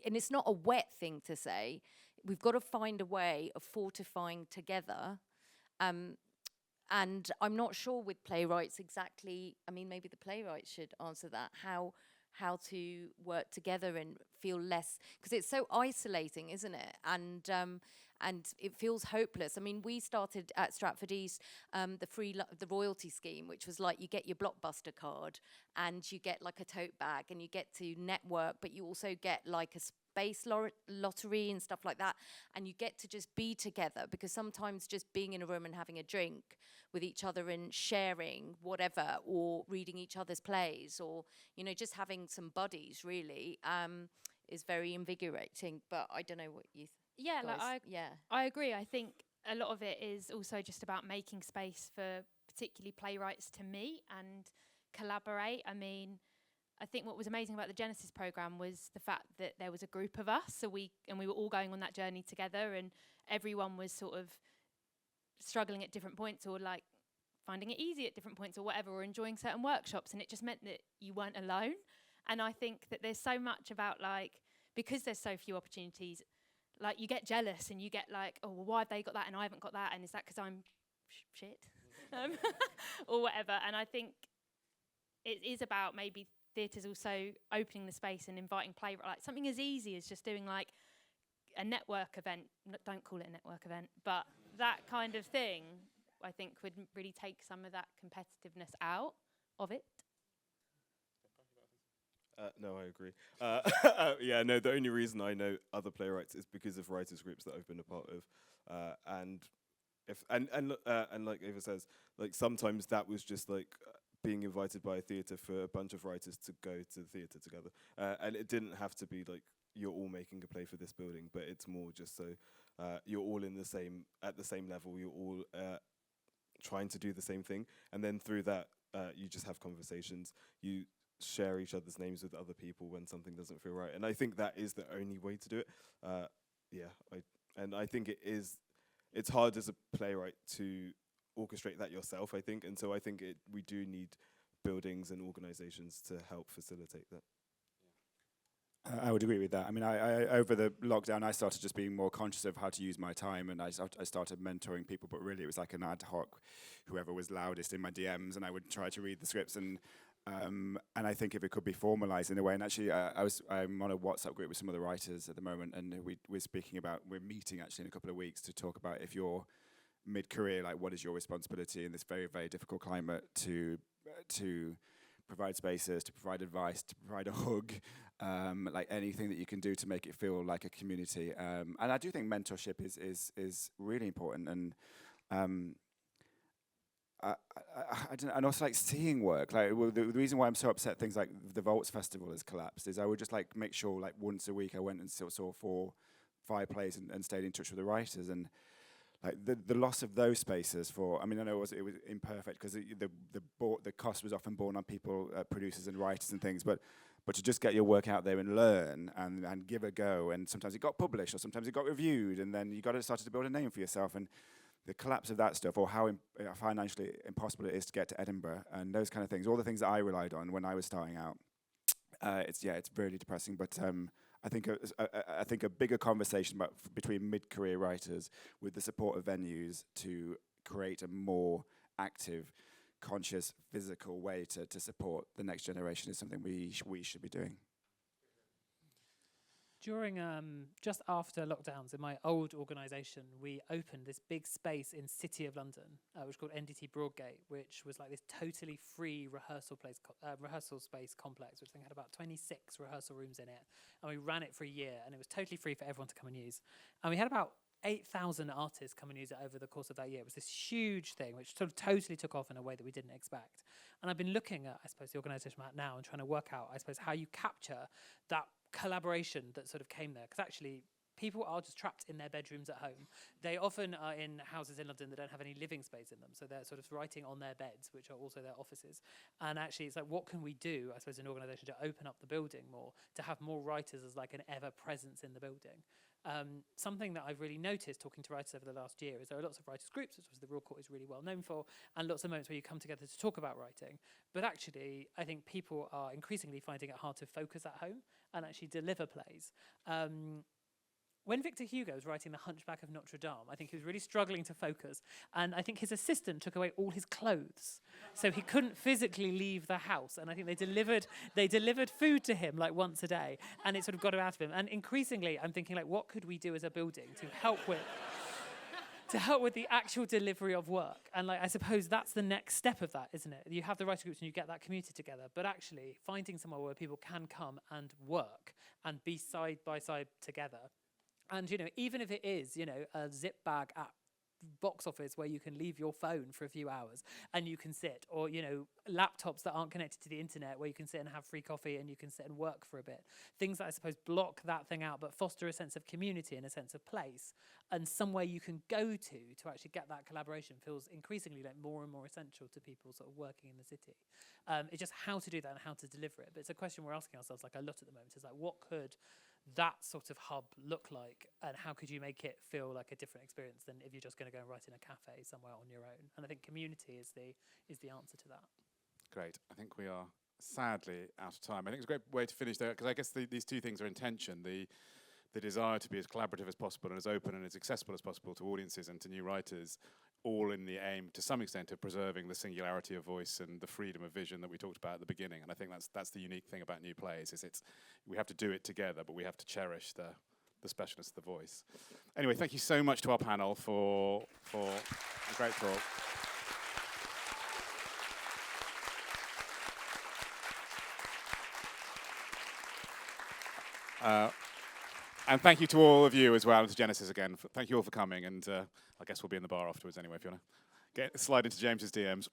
and it's not a wet thing to say, we've got to find a way of fortifying together. And I'm not sure with playwrights exactly, maybe the playwrights should answer that, how to work together and feel less, because it's so isolating, isn't it? And it feels hopeless. We started at Stratford East the royalty scheme, which was like you get your Blockbuster card and you get like a tote bag and you get to network, but you also get like a space lottery and stuff like that, and you get to just be together, because sometimes just being in a room and having a drink with each other and sharing whatever, or reading each other's plays, or just having some buddies really is very invigorating. But I don't know what you I agree. I think a lot of it is also just about making space for particularly playwrights to meet and collaborate. I think what was amazing about the Genesis programme was the fact that there was a group of us, so we were all going on that journey together, and everyone was sort of struggling at different points, or like finding it easy at different points, or whatever, or enjoying certain workshops, and it just meant that you weren't alone. And I think that there's so much about, like, because there's so few opportunities, like, you get jealous and you get like, oh, well, why have they got that and I haven't got that, and is that because I'm shit or whatever. And I think it is about maybe theatre's also opening the space and inviting playwrights, like something as easy as just doing like a network event. Don't call it a network event, but that kind of thing, I think, would really take some of that competitiveness out of it. No, I agree. Yeah, no, the only reason I know other playwrights is because of writers groups that I've been a part of, and like Ava says, like sometimes that was just like being invited by a theatre for a bunch of writers to go to the theatre together, and it didn't have to be like you're all making a play for this building, but it's more just so you're all at the same level, you're all trying to do the same thing, and then through that you just have conversations, you share each other's names with other people when something doesn't feel right, and I think that is the only way to do it. I think it's hard as a playwright to orchestrate that yourself, I think, and so I think we do need buildings and organizations to help facilitate that. I would agree with that. I mean, I over the lockdown, I started just being more conscious of how to use my time, and I started mentoring people, but really it was like an ad hoc, whoever was loudest in my DMs, and I would try to read the scripts, and I think if it could be formalized in a way, and actually I'm on a WhatsApp group with some of the writers at the moment, and we're meeting actually in a couple of weeks to talk about, if you're mid-career, like what is your responsibility in this very, very difficult climate to provide spaces, to provide advice, to provide a hug, like anything that you can do to make it feel like a community. And I do think mentorship is really important, and and also like seeing work. Like the reason why I'm so upset things like the Volts Festival has collapsed is I would just like make sure like once a week I went and saw 4-5 plays and stayed in touch with the writers, and like the loss of those spaces for, I mean, I know it was imperfect because the cost was often borne on people, producers and writers and things, but to just get your work out there and learn and give a go, and sometimes it got published or sometimes it got reviewed, and then you got to start to build a name for yourself, and the collapse of that stuff, or how financially impossible it is to get to Edinburgh, and those kind of things, all the things that I relied on when I was starting out, it's really depressing, but I think a bigger conversation between mid-career writers with the support of venues to create a more active, conscious, physical way to support the next generation is something we should be doing. During, just after lockdowns, in my old organisation, we opened this big space in City of London, which was called NDT Broadgate, which was like this totally free rehearsal space complex, which I think had about 26 rehearsal rooms in it. And we ran it for a year, and it was totally free for everyone to come and use. And we had about 8,000 artists come and use it over the course of that year. It was this huge thing, which sort of totally took off in a way that we didn't expect. And I've been looking at, I suppose, the organisation I'm at now and trying to work out, I suppose, how you capture that collaboration that sort of came there, because actually people are just trapped in their bedrooms at home. They often are in houses in London that don't have any living space in them, so they're sort of writing on their beds, which are also their offices. And actually it's like, what can we do, I suppose, an organisation to open up the building more, to have more writers as like an ever presence in the building. Something that I've really noticed talking to writers over the last year is there are lots of writers groups, which the Royal Court is really well known for, and lots of moments where you come together to talk about writing. But actually, I think people are increasingly finding it hard to focus at home and actually deliver plays. When Victor Hugo was writing The Hunchback of Notre Dame, I think he was really struggling to focus, and I think his assistant took away all his clothes, so he couldn't physically leave the house. And I think they delivered food to him like once a day, and it sort of got it out of him. And increasingly, I'm thinking like, what could we do as a building to help with the actual delivery of work? And like, I suppose that's the next step of that, isn't it? You have the writer groups and you get that community together, but actually finding somewhere where people can come and work and be side by side together. And, you know, even if it is, you know, a zip bag at box office where you can leave your phone for a few hours and you can sit, or, you know, laptops that aren't connected to the internet where you can sit and have free coffee and you can sit and work for a bit. Things that I suppose block that thing out but foster a sense of community and a sense of place, and somewhere you can go to actually get that collaboration feels increasingly like more and more essential to people sort of working in the city. It's just how to do that and how to deliver it. But it's a question we're asking ourselves like a lot at the moment, is like, what could that sort of hub look like, and how could you make it feel like a different experience than if you're just going to go and write in a cafe somewhere on your own? And I think community is the answer to that. Great. I think we are sadly out of time. I think it's a great way to finish there, because I guess these two things are in tension. The desire to be as collaborative as possible and as open and as accessible as possible to audiences and to new writers, all in the aim, to some extent, of preserving the singularity of voice and the freedom of vision that we talked about at the beginning. And I think that's the unique thing about new plays, is we have to do it together, but we have to cherish the specialness of the voice. Anyway, thank you so much to our panel for a great talk. And thank you to all of you as well, and to Genesis again. Thank you all for coming, and I guess we'll be in the bar afterwards anyway if you want to slide into James's DMs.